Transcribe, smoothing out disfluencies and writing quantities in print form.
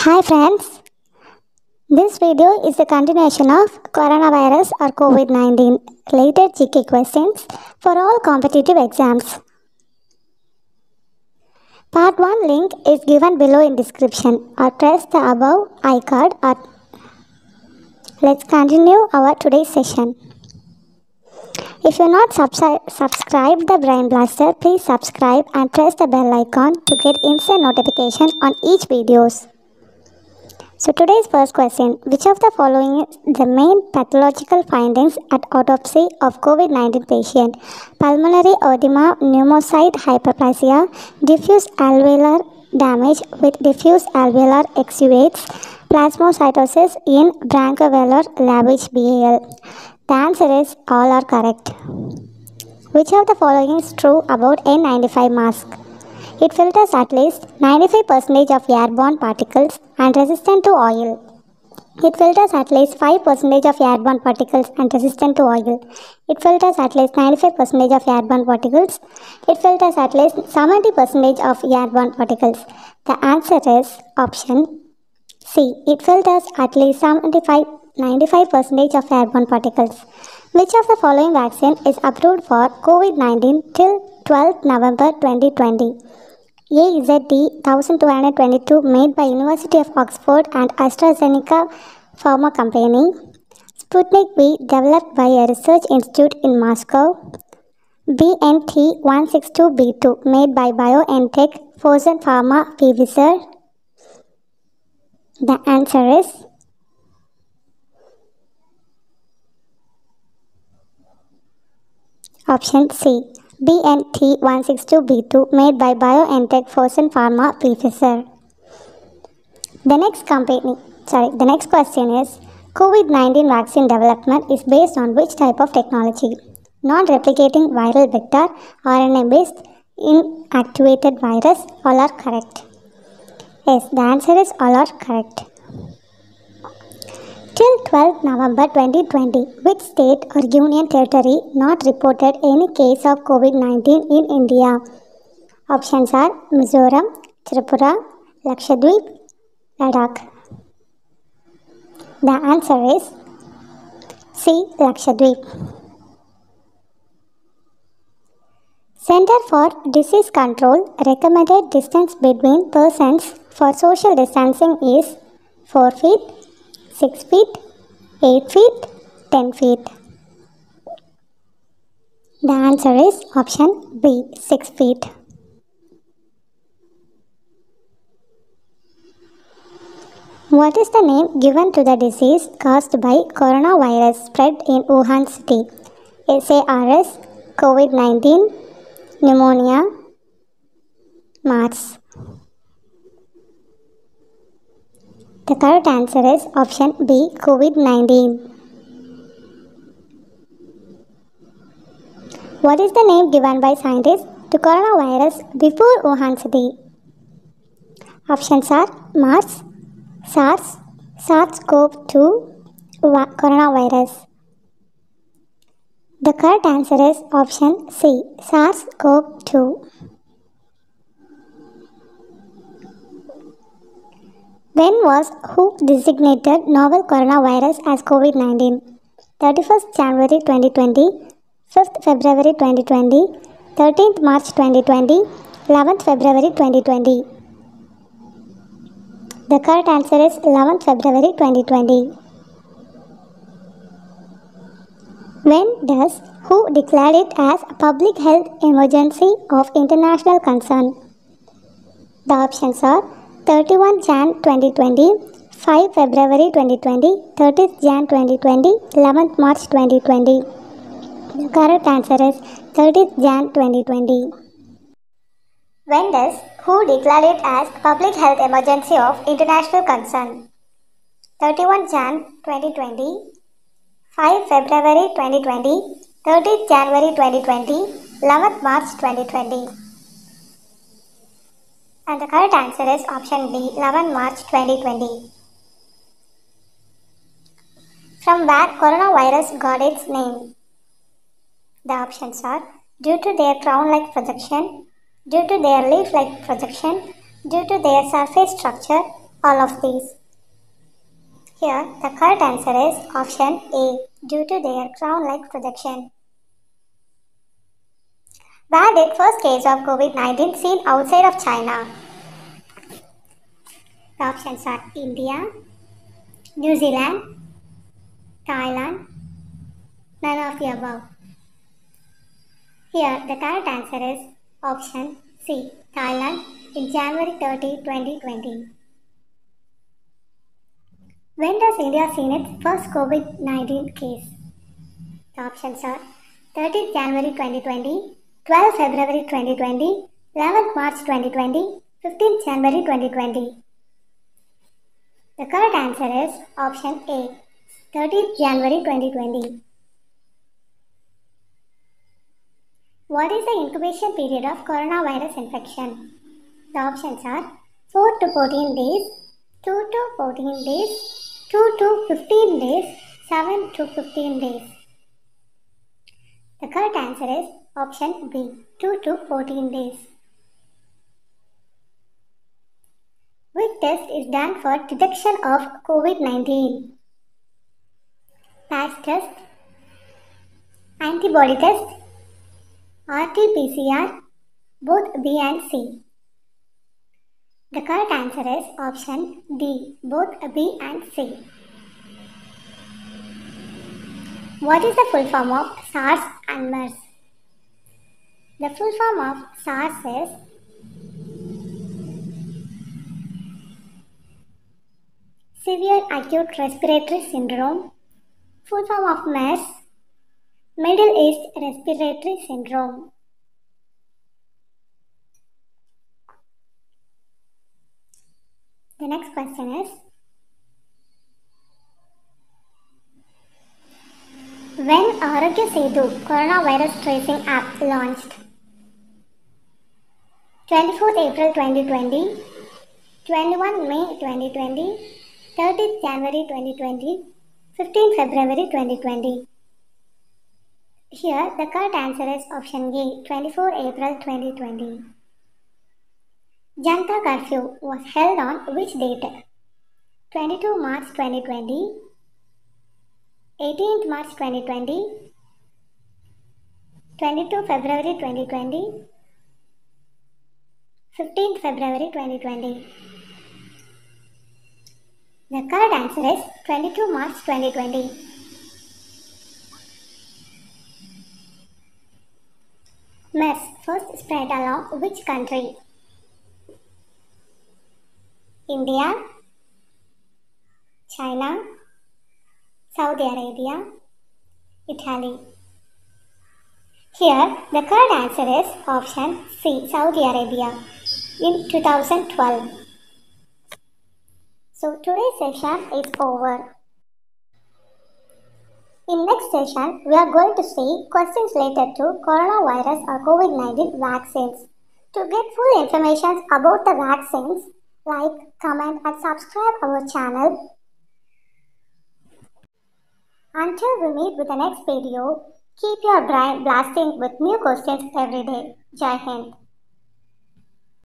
Hi friends, this video is a continuation of coronavirus or COVID-19 related GK questions for all competitive exams. Part 1 link is given below in description or press the above icon or let's continue our today's session. If you're not subscribed the Brain Blaster, please subscribe and press the bell icon to get instant notification on each videos. So today's first question, which of the following is the main pathological findings at autopsy of COVID-19 patient? Pulmonary edema, pneumocyte hyperplasia, diffuse alveolar damage with diffuse alveolar exudates, plasmacytosis in bronchoalveolar lavage BAL. The answer is all are correct. Which of the following is true about N95 mask? It filters at least 95% of airborne particles and resistant to oil. It filters at least 5% of airborne particles and resistant to oil. It filters at least 95% of airborne particles. It filters at least 70% of airborne particles. The answer is option C. It filters at least 95% of airborne particles. Which of the following vaccine is approved for COVID-19 till 12th November 2020? AZD1222 made by University of Oxford and AstraZeneca Pharma Company. Sputnik V developed by a research institute in Moscow. BNT162b2 made by BioNTech Fosun Pharma Pfizer. The answer is option C. BNT162b2 made by BioNTech Fosun Pharma Pfizer. The next question is COVID-19 vaccine development is based on which type of technology? Non-replicating viral vector, RNA-based inactivated virus. All are correct. Yes, the answer is all are correct. Till 12th November 2020, which state or union territory not reported any case of COVID-19 in India? Options are Mizoram, Tripura, Lakshadweep, Ladakh. The answer is C. Lakshadweep. Center for Disease Control recommended distance between persons for social distancing is 4 feet, 6 feet, 8 feet, 10 feet. The answer is option B, 6 feet. What is the name given to the disease caused by coronavirus spread in Wuhan city? SARS, COVID-19, pneumonia, MERS. The correct answer is option B, COVID-19. What is the name given by scientists to coronavirus before Wuhan city? Options are MERS, SARS, SARS-CoV-2, coronavirus. The correct answer is option C, SARS-CoV-2. When was WHO designated novel coronavirus as COVID-19? 31st January 2020, 5th February 2020, 13th March 2020, 11th February 2020. The correct answer is 11th February 2020. When does WHO declare it as a public health emergency of international concern? The options are 31 Jan 2020, 5 February 2020, 30th Jan 2020, 11th March 2020. The correct answer is 30th Jan 2020. When does WHO declare it as public health emergency of international concern? 31 Jan 2020, 5 February 2020, 30th January 2020, 11th March 2020. And the correct answer is option B, 11 March 2020. From where coronavirus got its name? The options are due to their crown-like projection, due to their leaf-like projection, due to their surface structure, All of these. Here, the correct answer is option A, due to their crown-like projection. Where did first case of COVID-19 seen outside of China? The options are India, New Zealand, Thailand, none of the above. Here, the correct answer is option C, Thailand, in January 30, 2020. When does India see its first COVID-19 case? The options are 30th January 2020, 12th February 2020, 11th March 2020, 15th January 2020. The correct answer is option A, 30th January 2020. What is the incubation period of coronavirus infection? The options are 4 to 14 days, 2 to 14 days, 2 to 15 days, 7 to 15 days. The correct answer is option B, 2 to 14 days. Which test is done for detection of COVID-19? Patch test, antibody test, RT-PCR, both B and C. The correct answer is option D, both B and C. What is the full form of SARS and MERS? The full form of SARS is Severe Acute Respiratory Syndrome. Full form of MERS, Middle East Respiratory Syndrome. The next question is, when Arogya Setu coronavirus tracing app launched? 24th April 2020, 21 May 2020, 30th January 2020, 15th February 2020. Here, the correct answer is option A, 24 April 2020. Janata Curfew was held on which date? 22 March 2020, 18th March 2020, 22 February 2020, 15th February 2020. The correct answer is 22 March 2020. MERS first spread along which country? India, China, Saudi Arabia, Italy. Here, the correct answer is option C, Saudi Arabia, in 2012. So today's session is over. In next session, we are going to see questions related to coronavirus or COVID-19 vaccines. To get full information about the vaccines, like, comment and subscribe our channel. Until we meet with the next video, keep your brain blasting with new questions every day. Jai Hind.